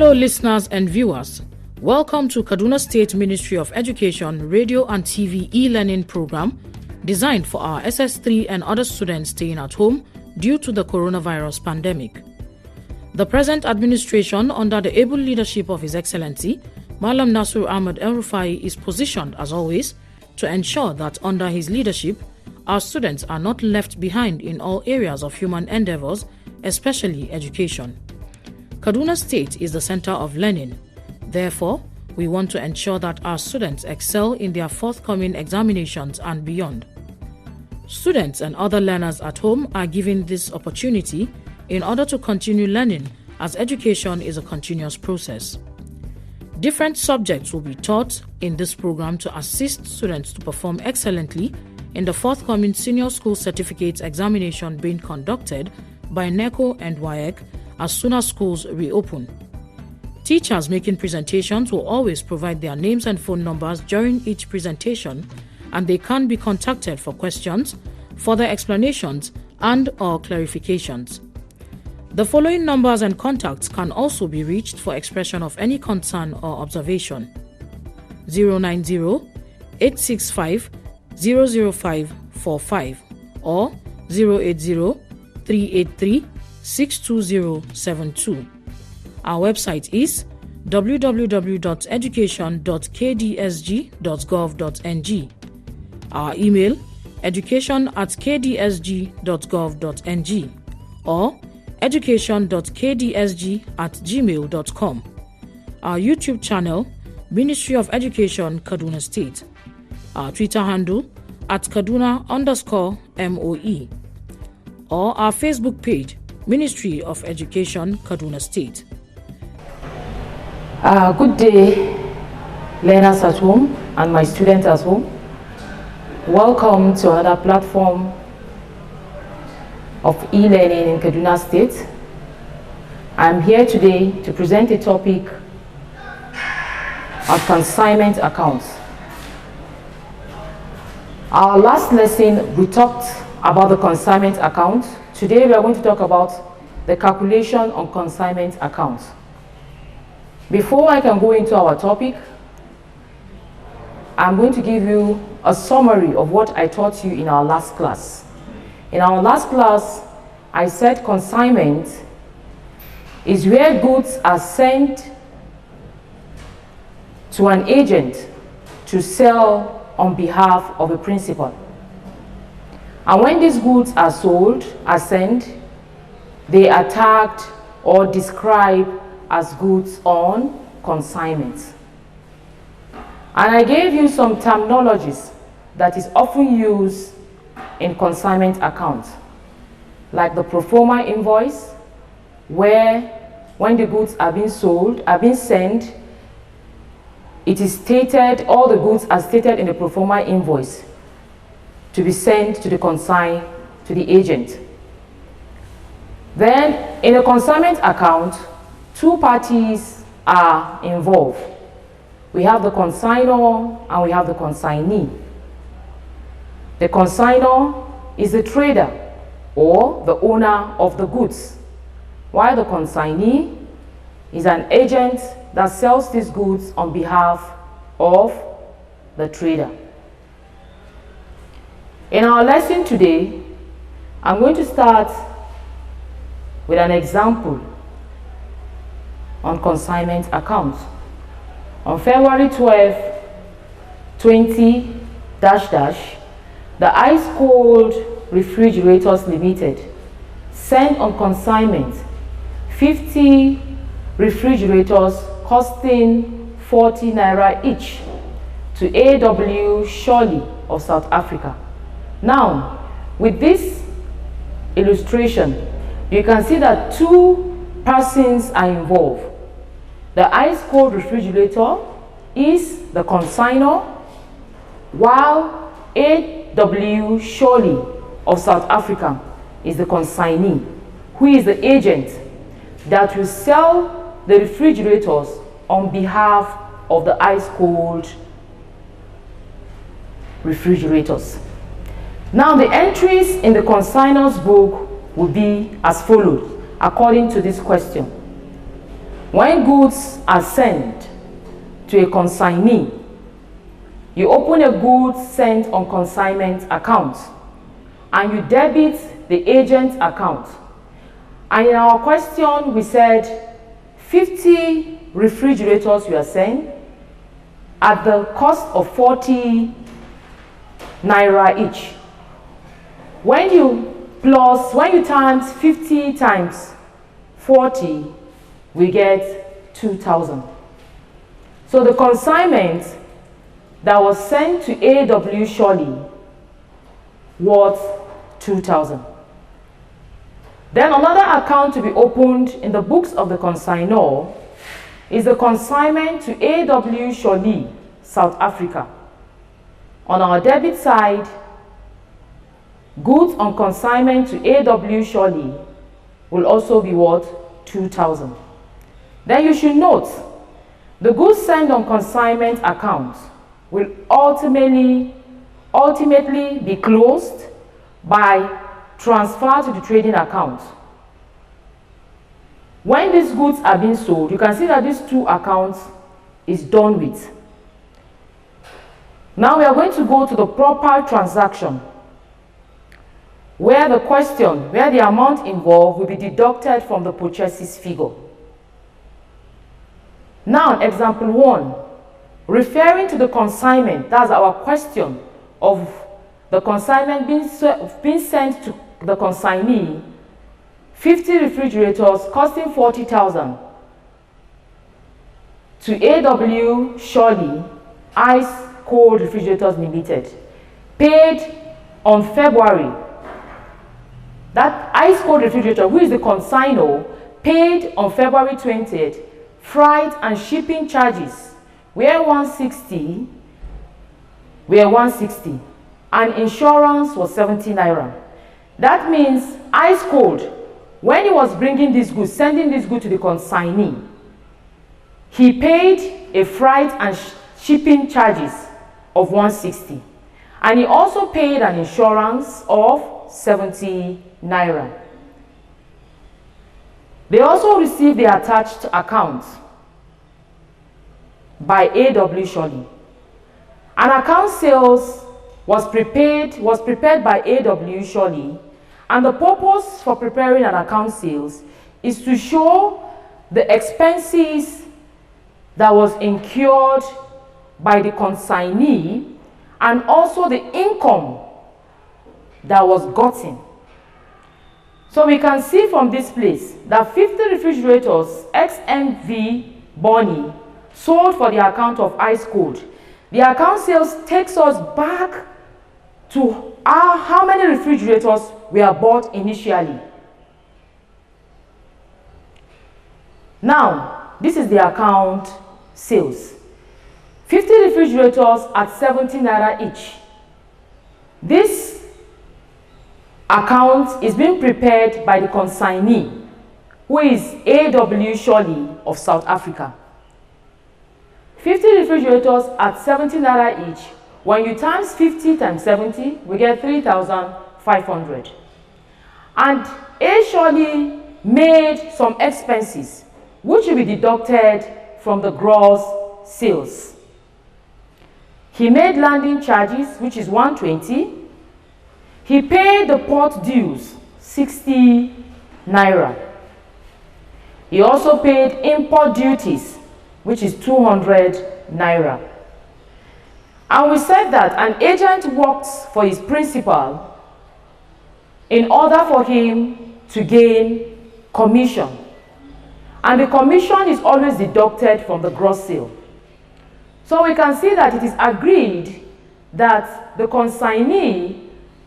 Hello listeners and viewers. Welcome to Kaduna State Ministry of Education Radio and TV e-learning program designed for our SS3 and other students staying at home due to the coronavirus pandemic. The present administration, under the able leadership of His Excellency, Malam Nasir Ahmed El-Rufai, is positioned, as always, to ensure that under his leadership, our students are not left behind in all areas of human endeavors, especially education. Kaduna State is the center of learning. Therefore, we want to ensure that our students excel in their forthcoming examinations and beyond. Students and other learners at home are given this opportunity in order to continue learning, as education is a continuous process. Different subjects will be taught in this program to assist students to perform excellently in the forthcoming Senior School Certificate examination being conducted by NECO and WAEC as soon as schools reopen. Teachers making presentations will always provide their names and phone numbers during each presentation, and they can be contacted for questions, further explanations, and/or clarifications. The following numbers and contacts can also be reached for expression of any concern or observation: 090-865-00545 or 080-383-62072. Our website is www.education.kdsg.gov.ng. Our email education@kdsg.gov.ng or education.kdsg@gmail.com. Our YouTube channel, Ministry of Education, Kaduna State. Our Twitter handle @Kaduna_MOE. Or our Facebook page, Ministry of Education, Kaduna State. Good day, learners at home and my students at home. Welcome to another platform of e-learning in Kaduna State. I'm here today to present a topic of consignment accounts. Our last lesson, we talked about the consignment account. Today we are going to talk about the calculation on consignment accounts. Before I can go into our topic, I'm going to give you a summary of what I taught you in our last class. In our last class, I said consignment is where goods are sent to an agent to sell on behalf of a principal. And when these goods are sold, are sent, they are tagged or described as goods on consignment. And I gave you some terminologies that is often used in consignment accounts, like the pro forma invoice, where when the goods are being sold, are being sent, it is stated, all the goods are stated in the pro forma invoice to be sent to the to the agent. Then in a consignment account, two parties are involved. We have the consignor and we have the consignee. The consignor is the trader or the owner of the goods, while the consignee is an agent that sells these goods on behalf of the trader. In our lesson today, I'm going to start with an example on consignment accounts. On February 12, 20 the Ice Cold Refrigerators Limited sent on consignment 50 refrigerators costing 40 naira each to A.W. Shirley of South Africa. Now, with this illustration, you can see that two persons are involved. The ice cold refrigerator is the consignor, while A.W. Shirley of South Africa is the consignee, who is the agent that will sell the refrigerators on behalf of the ice cold refrigerators. Now, the entries in the consignor's book will be as follows, according to this question. When goods are sent to a consignee, you open a goods sent on consignment account and you debit the agent account. And in our question, we said 50 refrigerators you are sent at the cost of 40 naira each. When you times 50 times 40, we get 2,000. So the consignment that was sent to A.W. Shirley worth 2,000. Then another account to be opened in the books of the consignor is the consignment to A.W. Shirley, South Africa. On our debit side, goods on consignment to A.W. Shirley will also be worth 2,000. Then you should note, the goods sent on consignment account will ultimately be closed by transfer to the trading account. When these goods are being sold, you can see that these two accounts is done with. Now we are going to go to the proper transaction, where the amount involved will be deducted from the purchases figure. Now, example 1, referring to the consignment, that's our question of the consignment being sent to the consignee, 50 refrigerators costing 40,000 to A.W. Shirley Ice Cold Refrigerators Limited, paid on February. That Ice Cold Refrigerator, who is the consignor, paid on February 20th, freight and shipping charges were 160, and insurance was 70 naira. That means Ice Cold, when he was bringing this goods, sending this good to the consignee, he paid a freight and shipping charges of 160, and he also paid an insurance of 70 naira. They also received the attached account by A.W. Shirley. An account sales was prepared by A.W. Shirley, and the purpose for preparing an account sales is to show the expenses that was incurred by the consignee and also the income that was gotten. So we can see from this place that 50 refrigerators XMV Bonnie sold for the account of Ice Cold. The account sales takes us back to how many refrigerators were bought initially. Now, this is the account sales. 50 refrigerators at 70 naira each. This account is being prepared by the consignee, who is A.W. Shirley of South Africa. 50 refrigerators at 70 naira each. When you times 50 times 70, we get 3,500. And A. Shirley made some expenses, which will be deducted from the gross sales. He made landing charges, which is 120. He paid the port dues, 60 naira. He also paid import duties, which is 200 naira. And we said that an agent works for his principal in order for him to gain commission. And the commission is always deducted from the gross sale. So we can see that it is agreed that the consignee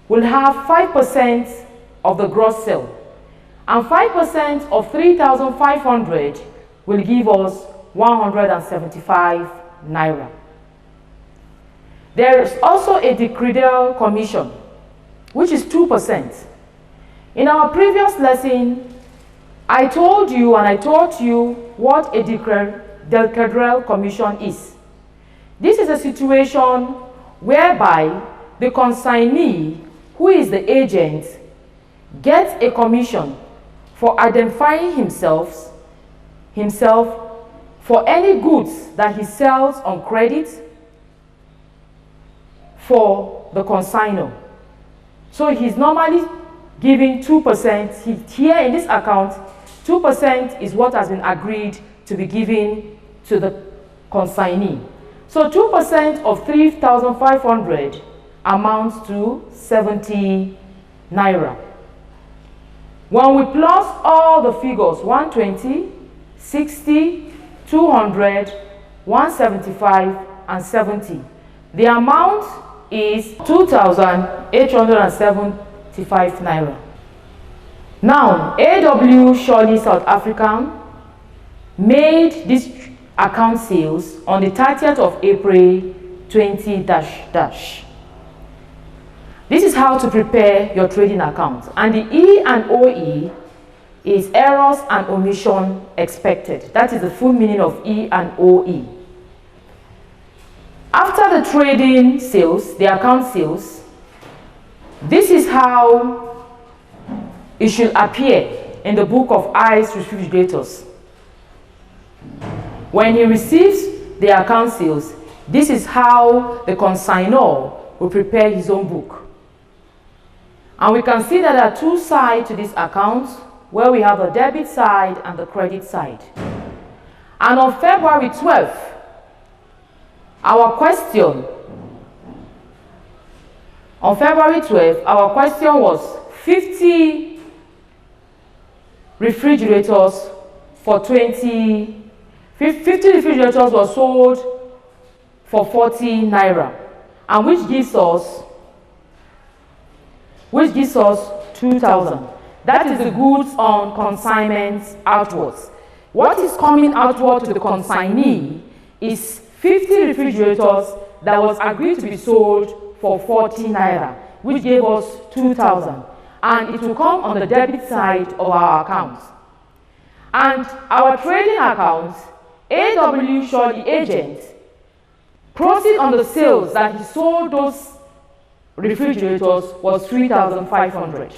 will have 5% of the gross sale. And 5% of 3,500 will give us 175 naira. There is also a decredal commission, which is 2%. In our previous lesson, I told you and I taught you what a decredal commission is. This is a situation whereby the consignee, who is the agent, gets a commission for identifying himself himself for any goods that he sells on credit for the consignor. So he's normally giving 2%. Here in this account, 2% is what has been agreed to be given to the consignee. So 2% of 3,500 amounts to 70 naira. When we plus all the figures, 120, 60, 200, 175, and 70, the amount is 2,875 naira. Now, AW Shirley South African made this account sales on the 30th of April 20-. This is how to prepare your trading account. And the E and OE is errors and omission expected. That is the full meaning of E and OE. After the trading sales, the account sales, this is how it should appear in the book of ICE refrigerators. When he receives the account sales, this is how the consignor will prepare his own book. And we can see that there are two sides to this account, where we have the debit side and the credit side. And on February 12th, our question was 50 refrigerators for 50 refrigerators were sold for 40 naira, and which gives us 2,000. That is the goods on consignment outwards. What is coming outward to the consignee is 50 refrigerators that was agreed to be sold for 40 naira, which gave us 2,000. And it will come on the debit side of our accounts. And our trading account, AW Shirley agent, proceed on the sales that he sold those refrigerators was 3,500.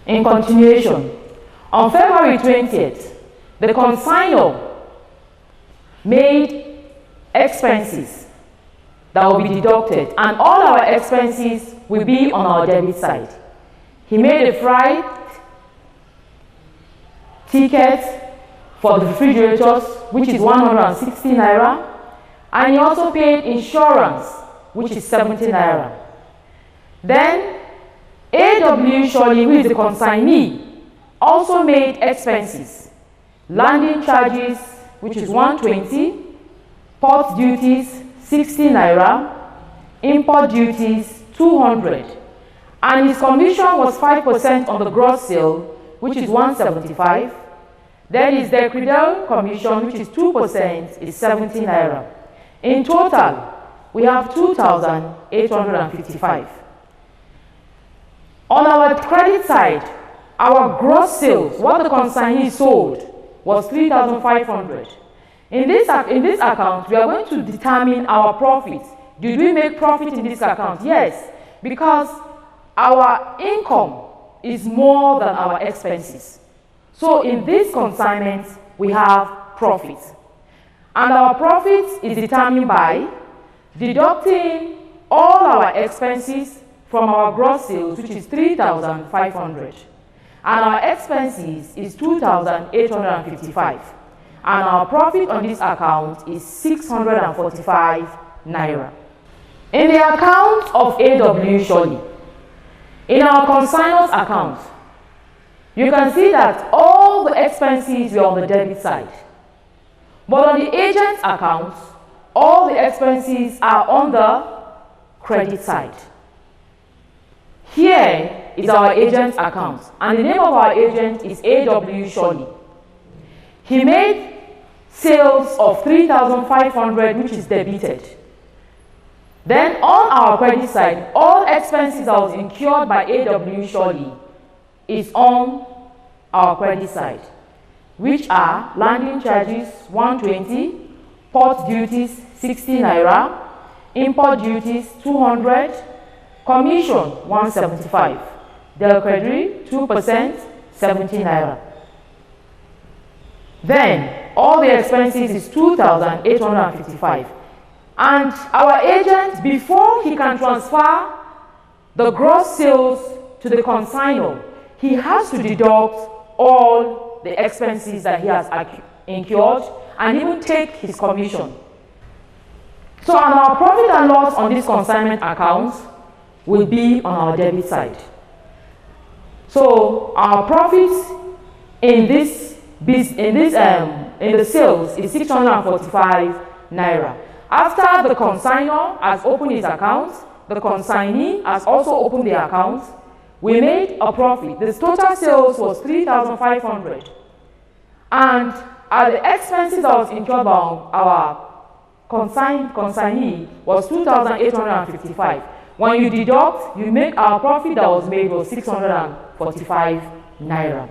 In continuation, on February 20th, the consignor made expenses that will be deducted, and all our expenses will be on our debit side. He made a flight ticket for the refrigerators, which is 160 naira, and he also paid insurance, which is 70 naira. Then AW Shirley, who is the consignee, also made expenses, landing charges, which is 120, port duties 60 naira, import duties 200, and his commission was 5% on the gross sale, which is 175. Then his decredal commission, which is 2%, is 70 naira. In total, we have 2,855. On our credit side, our gross sales, what the consignee sold, was 3,500. In this account, we are going to determine our profit. Did we make profit in this account? Yes, because our income is more than our expenses. So in this consignment, we have profit. And our profit is determined by deducting all our expenses from our gross sales, which is 3,500. And our expenses is 2,855. And our profit on this account is 645 naira. In the account of AW Shirley, in our consignor's account, you can see that all the expenses were on the debit side. But on the agent's account, all the expenses are on the credit side. Here is our agent's account, and the name of our agent is AW Shirley. He made sales of 3,500, which is debited. Then on our credit side, all expenses that was incurred by AW Shirley is on our credit side, which are landing charges 120, port duties 60 naira, import duties 200, commission 175. Del Credri, 2%, 70 naira. Then, all the expenses is 2,855. And our agent, before he can transfer the gross sales to the consignor, he has to deduct all the expenses that he has incurred and even take his commission. So our profit and loss on this consignment account will be on our debit side. So our profits in the sales is 645 naira. After the consignor has opened his account, the consignee has also opened the account, we made a profit. The total sales was 3,500. And the expenses that was incurred by our consignee was 2,855. When you deduct, you make our profit that was made was 645 naira.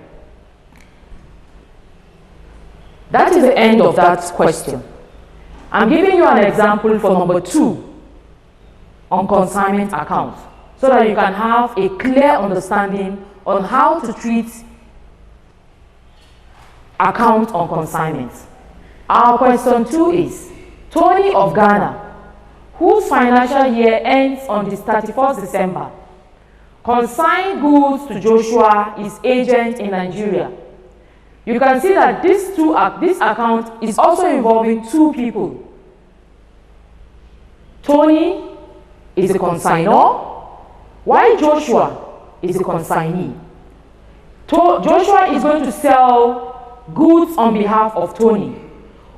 That is the end of that question. I'm giving you an example for number 2 on consignment account, so that you can have a clear understanding on how to treat account on consignment. Our question 2 is, Tony of Ghana, whose financial year ends on the 31st December, consigned goods to Joshua, his agent in Nigeria. You can see that this account is also involving 2 people. Tony is a consignor, while Joshua is a consignee. Joshua is going to sell goods on behalf of Tony.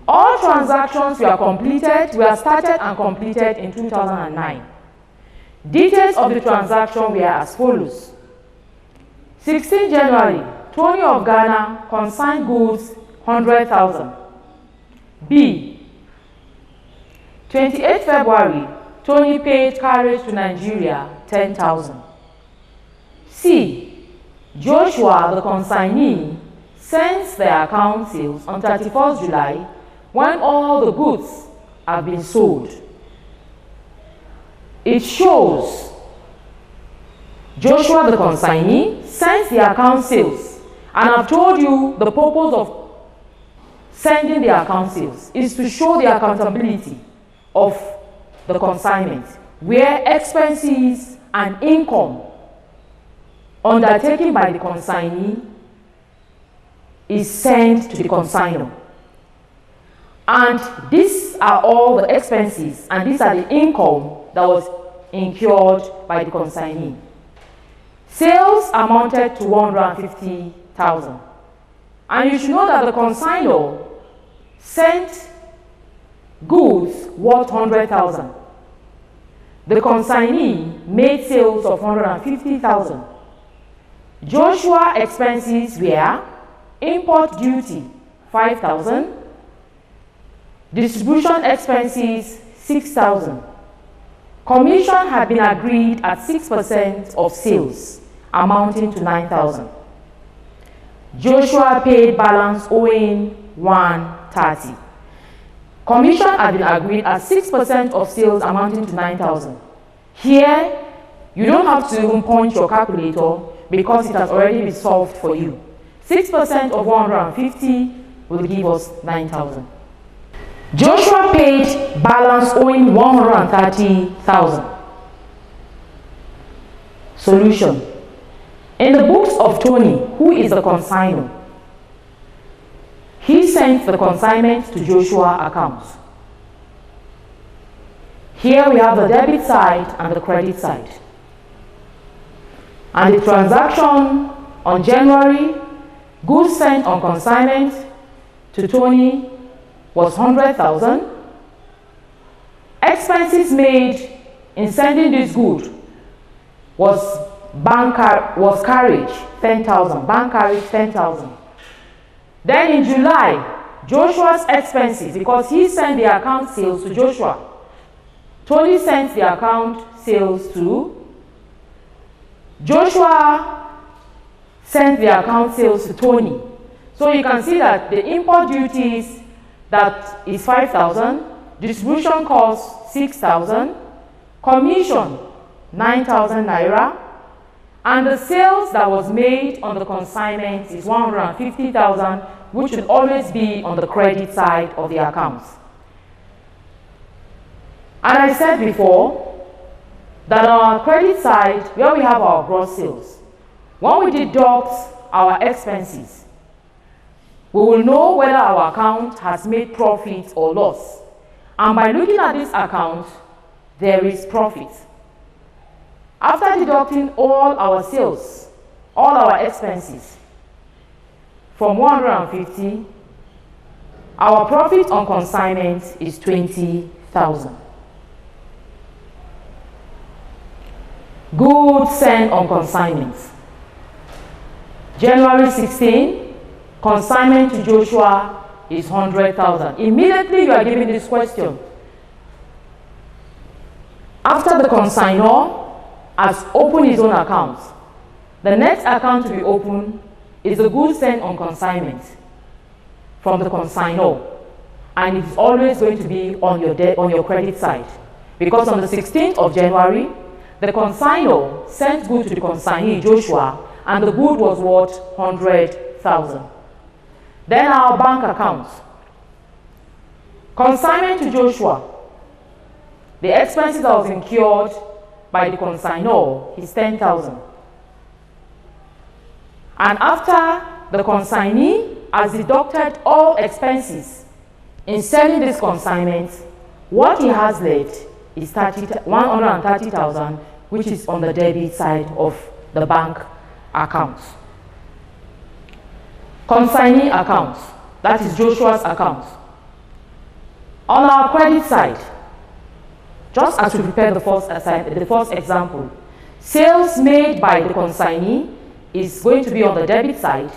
All transactions were started and completed in 2009. Details of the transaction were as follows. 16 January, Tony of Ghana consigned goods 100,000. B. 28 February, Tony paid carriage to Nigeria 10,000. C. Joshua, the consignee, sends the account sales on 31st July when all the goods have been sold. It shows Joshua, the consignee, sends the account sales. And I've told you the purpose of sending the account sales is to show the accountability of the consignment, where expenses and income undertaken by the consignee is sent to the consignor. And these are all the expenses, and these are the income that was incurred by the consignee. Sales amounted to 150,000. And you should know that the consignor sent goods worth 100,000. The consignee made sales of 150,000. Joshua expenses were import duty 5,000, distribution expenses 6,000. Commission had been agreed at 6% of sales, amounting to 9,000. Joshua paid balance owing 130. Commission had been agreed at 6% of sales, amounting to 9,000. Here, you don't have to even point your calculator because it has already been solved for you. 6% of 150 will give us 9,000. Joshua paid balance owing 130,000. Solution. In the books of Tony, who is the consignor, he sent the consignment to Joshua account. Here we have the debit side and the credit side. And the transaction on January, goods sent on consignment to Tony was 100,000. Expenses made in sending this good was carriage 10,000. Bank carriage 10,000. Then in July, Joshua's expenses, because he sent the account sales to Joshua, Tony sent the account sales to Joshua, sent the account sales to Tony. So you can see that the import duties, that is 5,000, distribution costs 6,000, commission 9,000 naira, And the sales that was made on the consignment is 150,000, which will always be on the credit side of the accounts. And I said before that on our credit side, where we have our gross sales, when we deduct our expenses, we will know whether our account has made profit or loss. And by looking at this account, there is profit. After deducting all our sales, all our expenses from 150, our profit on consignment is 20,000. Goods sent on consignment. January 16, consignment to Joshua is 100,000. Immediately you are given this question. After the consignor has opened his own account, the next account to be opened is the goods sent on consignment from the consignor, and it's always going to be on your credit side, because on the 16th of January, the consignor sent goods to the consignee Joshua, and the good was worth 100,000. Then our bank accounts. Consignment to Joshua. The expenses that was incurred by the consignor is 10,000. And after the consignee has deducted all expenses in selling this consignment, what he has left is 130,000, which is on the debit side of the bank accounts. Consignee accounts, that is Joshua's account. On our credit side, just as we prepare the first example, sales made by the consignee is going to be on the debit side,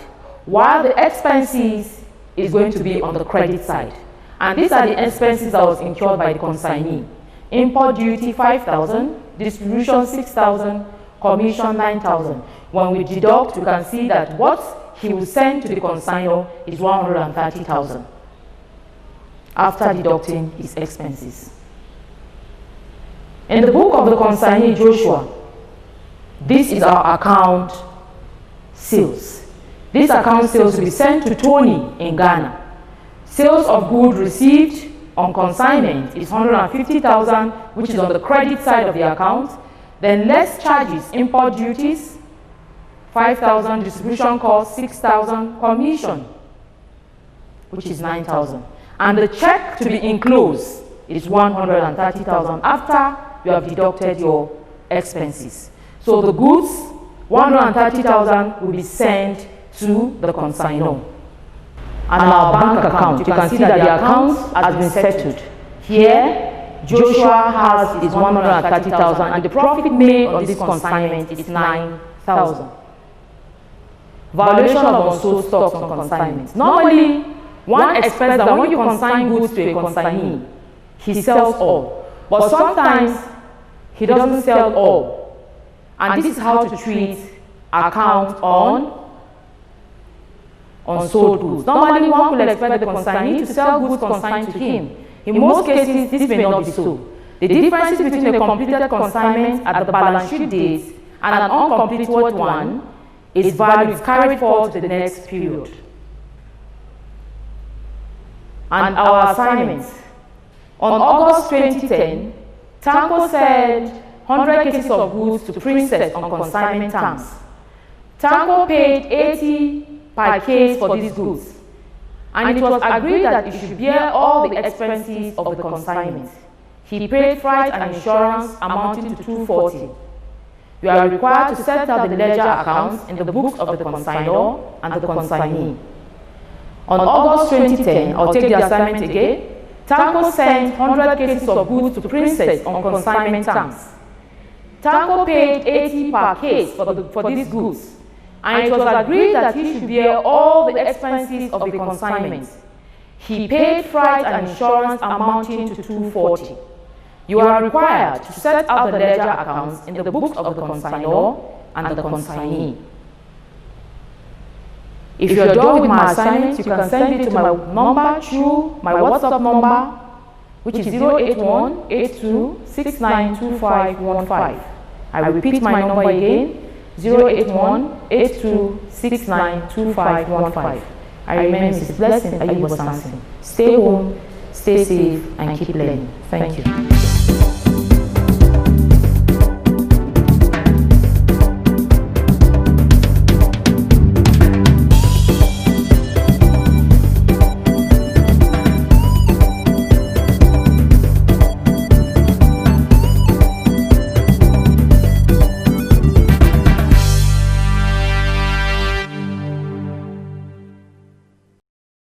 while the expenses is going to be on the credit side. And these are the expenses that was incurred by the consignee. Import duty 5,000, distribution 6,000, commission 9,000. When we deduct, we can see that what he will send to the consignor is 130,000 after deducting his expenses. In the book of the consignee Joshua, this is our account sales. This account sales will be sent to Tony in Ghana. Sales of goods received on consignment is 150,000, which is on the credit side of the account. Then less charges, import duties, 5,000, distribution cost, 6,000, commission, which is 9,000. And the check to be enclosed is 130,000 after you have deducted your expenses. So the goods, 130,000 will be sent to the consignor. And our bank account, you can see that the account has been settled. Here, Joshua has his 130,000, and the profit made on this consignment is 9,000. Valuation of unsold stocks on consignment. Normally, one expects that when you consign goods to a consignee, he sells all. But sometimes, he doesn't sell all. And this is how to treat account on unsold goods. Normally, one will expect the consignee to sell goods consigned to him. In most cases, this may not be so. The differences between a completed consignment at the balance sheet date and an uncompleted one is value carried forward to the next period. And our assignments. On August 2010, Tanko sold 100 cases of goods to Princess on consignment terms. Tanko paid 80 per case for these goods, and it was agreed that he should bear all the expenses of the consignment. He paid freight and insurance amounting to 240. You are required to set up the ledger accounts in the books of the consignor and the consignee. On August 2010, I'll take the assignment again. Tanko sent 100 cases of goods to Princess on consignment terms. Tanko paid 80 per case for these goods, and it was agreed that he should bear all the expenses of the consignment. He paid freight and insurance amounting to 240. You are required to set up the ledger accounts in the books of the consignor and the consignee. If you are done with my assignment, you can send it to my number through my WhatsApp number, which is 081-8269-2515. I repeat my number again, 081-8269-2515. I remain Mrs. Blessing Ayibo Samson. Stay home, stay safe, and keep learning. Thank you.